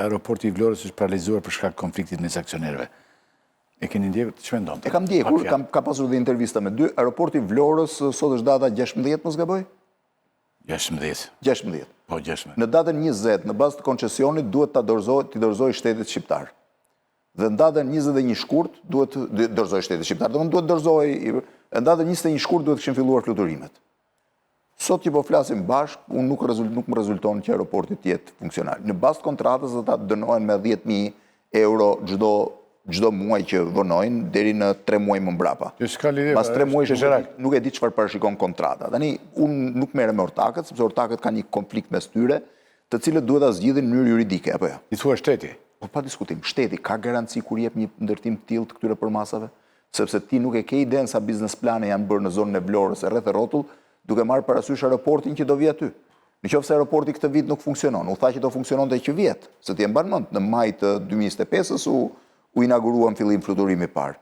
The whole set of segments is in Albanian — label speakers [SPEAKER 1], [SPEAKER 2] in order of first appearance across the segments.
[SPEAKER 1] aeroporti i Vlorës është paralizuar për shkak konfliktit mes aksionerëve. E keni ndjekur të çmendon?
[SPEAKER 2] E kam ndjekur, ka pasur dhe intervista me 2. Aeroporti i Vlorës sot është data 16, mos gaboj?
[SPEAKER 1] 16.
[SPEAKER 2] 16.
[SPEAKER 1] Po 16.
[SPEAKER 2] Në datën 20, në bazë të koncesionit, duhet t'i dorëzoj shtetit shqiptar. Dhe në datën 21 shkurt, duhet të dorëzoj shtetit shqiptar. Dhe duhet dorëzoj, në datën 21 shkurt duhet këshin filluar fluturimet. Sot që po flasim bashkë, unë nuk më rezulton që aeroportit jetë funksional. Në bazë të kontratës dhe ta dënojnë me 10.000 euro gjdo muaj që vënojnë, deri në 3 muaj më mbrapa. Pas 3 muaj nuk e di çfarë parashikon kontrata. Tani, unë nuk merrem me ortakët, sepse ortakët kanë një konflikt mes tyre, të cilët duhet ta zgjidhin në mënyrë juridike, apo jo?
[SPEAKER 1] I thua shteti?
[SPEAKER 2] Po pa diskutim, shteti ka garanci kur jep një ndërtim të tillë të këtyre përmasave, sepse ti nuk e ke iden sa biznes plane janë bërë në zonën e Vlorës, rreth e rrotull, duke marrë parasysh aeroportin që do vi aty. Nëse aeroporti këtë vit nuk funksionon, u tha që do funksiononte që vjet, se ti e mban mend, në maj të 2025-s u inauguruan fillim fluturimi i parë.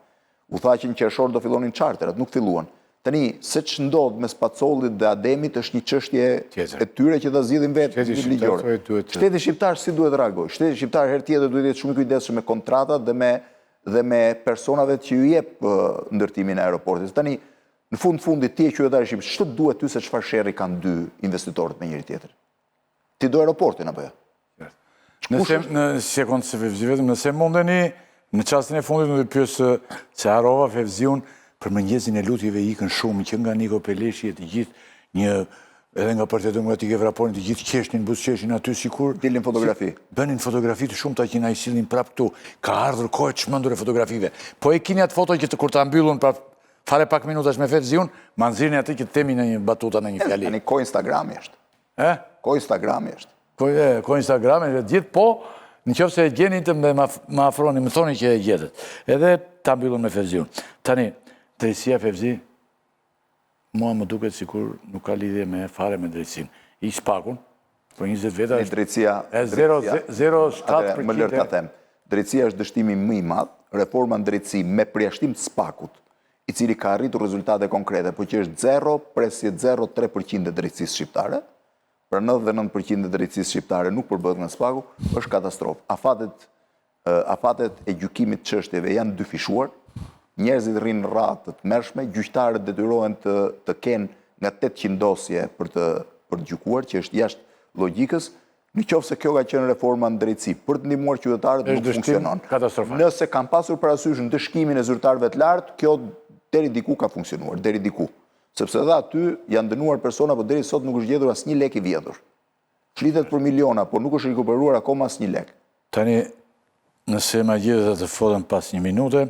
[SPEAKER 2] U tha që në qershor do fillonin charterat, nuk filluan. Tani, se që ndodhë mes Pacollit dhe Ademit është një çështje e tyre që ta zgjidhin vetë ligjore. Shteti shqiptar si duhet reagoj? Shteti shqiptar herë tjetër duhet jetë shumë i kujdesshëm me kontratat dhe me personave që ju jep ndërtimin e aeroportit. Tani, në fundit ti e qytetari shqiptar, ç'të duhet ty se çfarë sherri kanë dy investitorët me njëri tjetër? Ti do aeroportin apo jo?
[SPEAKER 1] Në sekondë se Fevzi vetëm, nëse mundeni, në çastin e fundit më pyes se harrova Fevziun për mëngjesin e lutjeve ikën shumë që nga Niko Peleshi e të gjithë edhe nga Partia Demokratike Vraporin të gjithë qeshnin, buzëqeshin aty sikur
[SPEAKER 2] dilnin fotografi.
[SPEAKER 1] Bënin fotografi të shumta që na i sillnin prap këtu. Ka ardhur kohë të çmendur e fotografive. Po e keni atë foto që kur ta mbyllun prap fare pak minutash me Fevziun, ma nxirrni atë që themi në një batuta në një fjali.
[SPEAKER 2] Tani ko Instagrami është. Ko Instagrami është.
[SPEAKER 1] Ko Instagrami është gjithë, po nëse e gjeni të më afroni, më thoni që e gjetët. Edhe ta mbyllun me Fevziun. Tani drejtësia Fevzi, mua më duket sikur nuk ka lidhje me fare me drejtësinë. I spakun, për 20 veta
[SPEAKER 2] është... Drejtësia...
[SPEAKER 1] 0,7%.
[SPEAKER 2] Më lërë ta them. Drejtësia është dështimi më i madh, reforma në drejtësi me përjashtim të spakut, i cili ka arritur rezultate konkrete, po që është 0,03% e drejtësisë shqiptare, për 99% e drejtësisë shqiptare nuk përbëhet nga spaku, është katastrofë. Afatet e gjykimit çështjeve janë dyfishuar, njerëzit rrinë ratë të mërshme, gjyqtarët detyrohen të kenë nga 800 dosje për të gjykuar, që është jashtë logjikës, në qoftë se kjo ka qenë reforma në drejtësi, për të ndihmuar qytetarët nuk funksionon. Nëse kanë pasur parasysh në dëshkimin e zyrtarëve të lartë, kjo deri diku ka funksionuar, deri diku. Sepse edhe aty janë dënuar persona, por deri sot nuk është gjetur asnjë lek i vjedhur. Flitet për miliona, por nuk është rikuperuar akoma asnjë lek.
[SPEAKER 1] Tani, nëse ma gjithë të fodën pas 1 minute,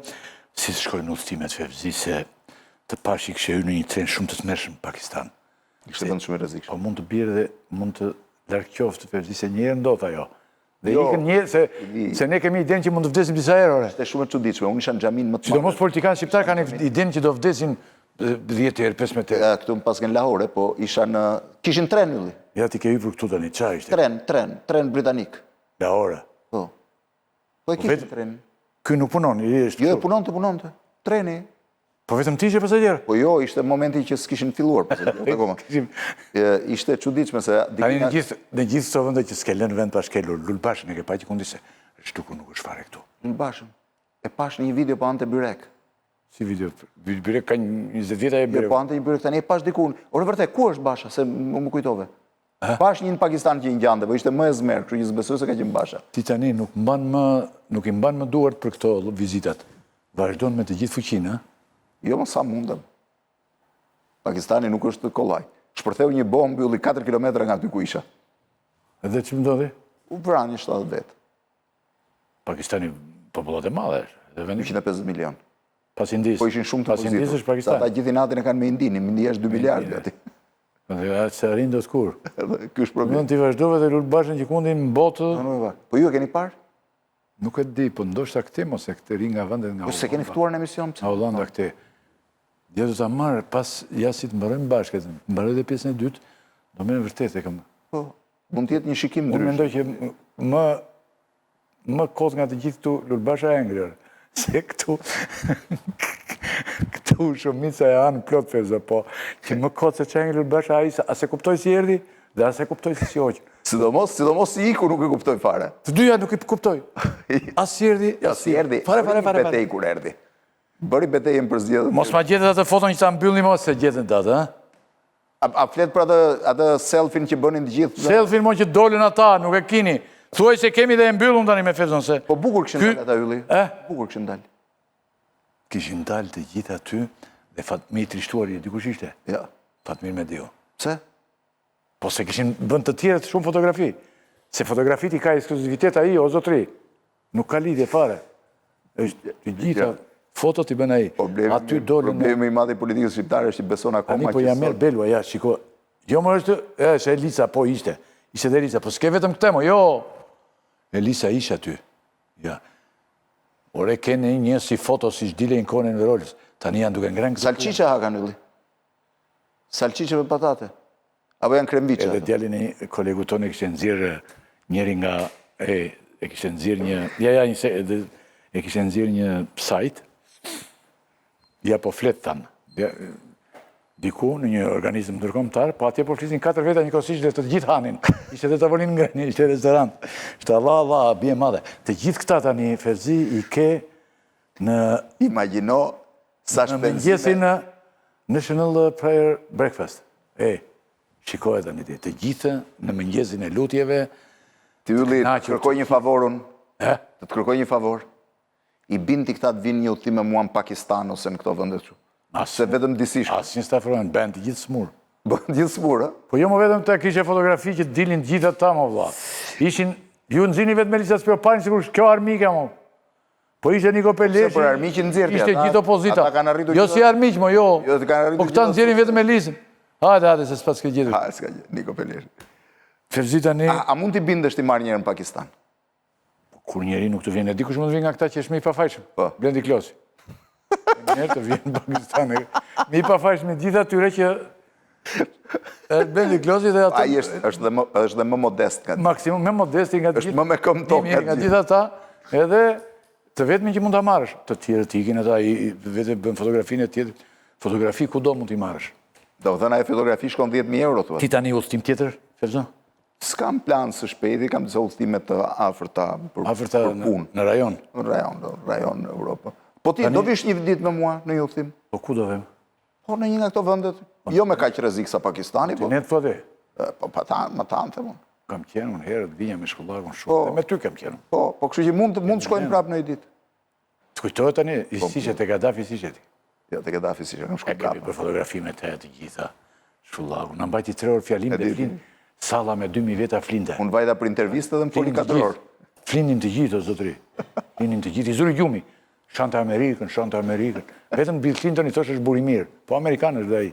[SPEAKER 1] si të shkojnë udhëtimet Fevzi, se të pash i kështë hyrë në një tren shumë të tmerrshëm në Pakistan.
[SPEAKER 2] Ishte vend shumë i rrezikshëm.
[SPEAKER 1] Po mund të bjerë dhe mund të largëqoftë Fevzi, se një herë ndodh ajo. Dhe ikën një herë, se ne kemi idenë që mund të vdesim disa herë, ore.
[SPEAKER 2] Ishte shumë e çuditshme, unë isha në xhamin më të madh.
[SPEAKER 1] Sidomos politikanë shqiptar kanë idenë që do vdesin 10 herë, 15 herë.
[SPEAKER 2] Këtu më pas në Lahore, po isha në... Kishin tren ylli.
[SPEAKER 1] Ja ti ke hyrë këtu tani, çfarë ishte?
[SPEAKER 2] Tren britanik.
[SPEAKER 1] Lahore.
[SPEAKER 2] Po. Po e kishin tren.
[SPEAKER 1] Ky nuk punon, i është.
[SPEAKER 2] Jo, punonte. Treni.
[SPEAKER 1] Po vetëm ti që pasagjer?
[SPEAKER 2] Po jo, ishte momenti që s'kishin filluar pasagjer. Ishte çuditshme se...
[SPEAKER 1] Tani në gjithë këto vende që s'ke lënë vend pa shkelur, Lulbashën e ke pa që kundi se shtuku nuk është fare këtu.
[SPEAKER 2] Lulbashën. E pash në një video po ante Byrek.
[SPEAKER 1] Si video? Byrek ka 20 vjetë e Byrek.
[SPEAKER 2] Jo, po ante një Byrek tani, e pash dikun. Ore vërtet, ku është Basha? Se më kujtove. Pash një në Pakistan që i ngjante, po ishte më e zmerë, kështu që s'besoj se ka qenë Basha.
[SPEAKER 1] Ti tani nuk i mban më duart për këto vizitat. Vazhdon me të gjithë fuqinë, ha?
[SPEAKER 2] Jo, më sa mundem. Pakistani nuk është kollaj. Shpërtheu një bombë, mbylli 4 kilometra nga aty ku isha.
[SPEAKER 1] Edhe që më ndodhi?
[SPEAKER 2] U vrani 70 vetë.
[SPEAKER 1] Pakistani popullat e madhe.
[SPEAKER 2] 250 milion.
[SPEAKER 1] Pas Indisë.
[SPEAKER 2] Po ishin shumë të
[SPEAKER 1] pozitë. Pas Indisë është Pakistani.
[SPEAKER 2] Ata gjithi natin e kanë me Indini, India është 2 miliardë ati.
[SPEAKER 1] Se rinë do t'kur.
[SPEAKER 2] Ky është problem.
[SPEAKER 1] Ti vazhdove dhe Lulbashën që kundin në botë...
[SPEAKER 2] Po ju e keni parë?
[SPEAKER 1] Nuk e di, po ndoshta këte, mos e këte ri nga vendet nga Hollanda.
[SPEAKER 2] Po se keni ftuar në emision?
[SPEAKER 1] Nga Hollanda këte. Dhe do ta marrë pas jasit mbarojmë bashkë, mbaroj dhe pjesën e dytë, do me në vërtet e kam...
[SPEAKER 2] Po, mund t'jetë një shikim ndryshëm.
[SPEAKER 1] Unë mendoj që më kot nga të gjithë këtu Lulbasha e ngrër. Se këtu shumica e anë plot Fevza, po që më kot se që e ngrë Lulbasha a se kuptoj si erdi dhe a se kuptoj si hoqë.
[SPEAKER 2] Sidomos si iku nuk e kuptoj fare.
[SPEAKER 1] Të dyja nuk i kuptoj. As si erdhi,
[SPEAKER 2] Ja, si erdi,
[SPEAKER 1] Fare.
[SPEAKER 2] betej kur erdi. Bëri betejën për zgjedhjen.
[SPEAKER 1] Mos ma gjetët atë foton që ta mbyllni mos se gjetën të atë, ha?
[SPEAKER 2] A flet për atë selfie që bënin të gjithë?
[SPEAKER 1] Selfie mo që dolën ata, nuk e kini. Thuaj se kemi dhe e mbyllun tani me Fevzon se.
[SPEAKER 2] Po bukur këshin dalë ata ylli. Bukur këshin dalë.
[SPEAKER 1] Kishin dalë të gjithë aty dhe me i trishtuar i dikush ishte.
[SPEAKER 2] Ja.
[SPEAKER 1] Fatmir Mediu.
[SPEAKER 2] Pse?
[SPEAKER 1] Po se kishin bënd të tjerët shumë fotografi. Se fotografit i ka ekskluzivitet ai, o zotri. Nuk ka lidhje fare. Është të gjitha fotot i bën ai. Aty dolën.
[SPEAKER 2] Problemi i madh i politikës shqiptare është i beson akoma
[SPEAKER 1] Tani po ja merr Belua, ja, shiko. Jo më është, se Elisa po ishte. Ishte dhe Elisa, po s'ke vetëm këtë mo, jo. Elisa ishte aty. Ja. Ore kene një si foto si shdile në kone në Verolës. Tani janë duke ngrënë këtë.
[SPEAKER 2] Salqiqe hakan ylli. Salqiqe me patate. Apo janë krembiqe.
[SPEAKER 1] Edhe djalin e kolegu tonë e kishte nxjerrë njëri nga e kishte nxjerrë një e kishte nxjerrë një sajt. Ja po flet thanë. Diku në një organizëm ndërkombëtar, po atje po flisin 4 veta njëkohësisht dhe të gjithë hanin. Ishte dhe tavolinë ngrënie, ishte restorant. Ishte Allah, bie madhe. Të gjithë këta tani Fevzi i ke në
[SPEAKER 2] Imagjino sa shpenzime.
[SPEAKER 1] mëngjesin në National Prayer Breakfast. Shikohet tani ti, të gjithë në mëngjesin e lutjeve.
[SPEAKER 2] Ti ylli të kërkoj një favorun.
[SPEAKER 1] Të
[SPEAKER 2] të kërkoj një favor. I binti këta të vinë një udhtim me mua në Pakistan ose në këto vende këtu. Se vetëm disi shko.
[SPEAKER 1] Asnjë stafërojnë, bën të gjithë smur.
[SPEAKER 2] Bën gjithë smur, a?
[SPEAKER 1] Po jo më vetëm të kishe fotografi që dilin gjithë ata më vlla. Ishin, ju nxini vetëm Elisa Spioparin sikur kjo armike më. Po ishte Niko Peleshi.
[SPEAKER 2] Se për armiqin nxjerrti
[SPEAKER 1] Ishte gjithë opozita.
[SPEAKER 2] Ata kanë arritur.
[SPEAKER 1] Jo si armiq, mo jo.
[SPEAKER 2] Jo, kanë arritur.
[SPEAKER 1] Po këta nxjerrin vetëm Elisën. Hajde, se s'pas ke gjetur.
[SPEAKER 2] Ha, s'ka gjë, Niko Peleshi.
[SPEAKER 1] Fevzi tani.
[SPEAKER 2] A mund t'i bindesh ti marrë njërë në Pakistan?
[SPEAKER 1] Kur njeri nuk të vjen, e dikush mund të vjen nga këta që është me i pafajshëm.
[SPEAKER 2] Po.
[SPEAKER 1] Blendi Klosi. Njerë të vjen në Pakistan. Me i pafajshëm gjitha tyre që Blendi Klosi dhe atë.
[SPEAKER 2] Ai është dhe më modest nga
[SPEAKER 1] maksimum me modesti nga
[SPEAKER 2] është më me këmbë tokë
[SPEAKER 1] nga gjitha ata, edhe të vetmi që mund ta marrësh. Të tjerët ikin ata, vetë bën fotografinë e tjetër. Fotografi kudo mund t'i marrësh.
[SPEAKER 2] Do të thënë ai fotografi shkon 10.000 euro thua.
[SPEAKER 1] Ti tani udhtim tjetër, Fevzo?
[SPEAKER 2] S'kam plan së shpejti, kam disa udhtime të afërta për punë.
[SPEAKER 1] Në rajon?
[SPEAKER 2] Në rajon në Europë. Po ti do vish një ditë me mua në një udhtim?
[SPEAKER 1] Po ku do vem?
[SPEAKER 2] Po në një nga këto vendet. Jo me kaq rrezik sa Pakistani, po.
[SPEAKER 1] Ne të thotë.
[SPEAKER 2] Po pa më tanë them unë.
[SPEAKER 1] Kam qenë unë herët vinja me shkollakun shumë. Dhe me ty kam qenë.
[SPEAKER 2] Po kështu që mund të shkojmë prapë në një ditë.
[SPEAKER 1] Të kujtohet tani, ishe te Gaddafi ishe ti.
[SPEAKER 2] Jo, te Gaddafi ishe, kam shkojmë
[SPEAKER 1] prapë. Për fotografi me te të gjitha shkollakun. Na mbajti 3 orë fjalim dhe flin. Salla me 2000 veta flinte.
[SPEAKER 2] Unë vajta për intervistë dhe më foli 4 orë.
[SPEAKER 1] Flinin të gjithë, o zotri. Flinin të gjithë. I zuri gjumi. Shante Amerikën. Vetëm Bill Clinton i thosh është buri mirë. Po Amerikanë është dhe ai.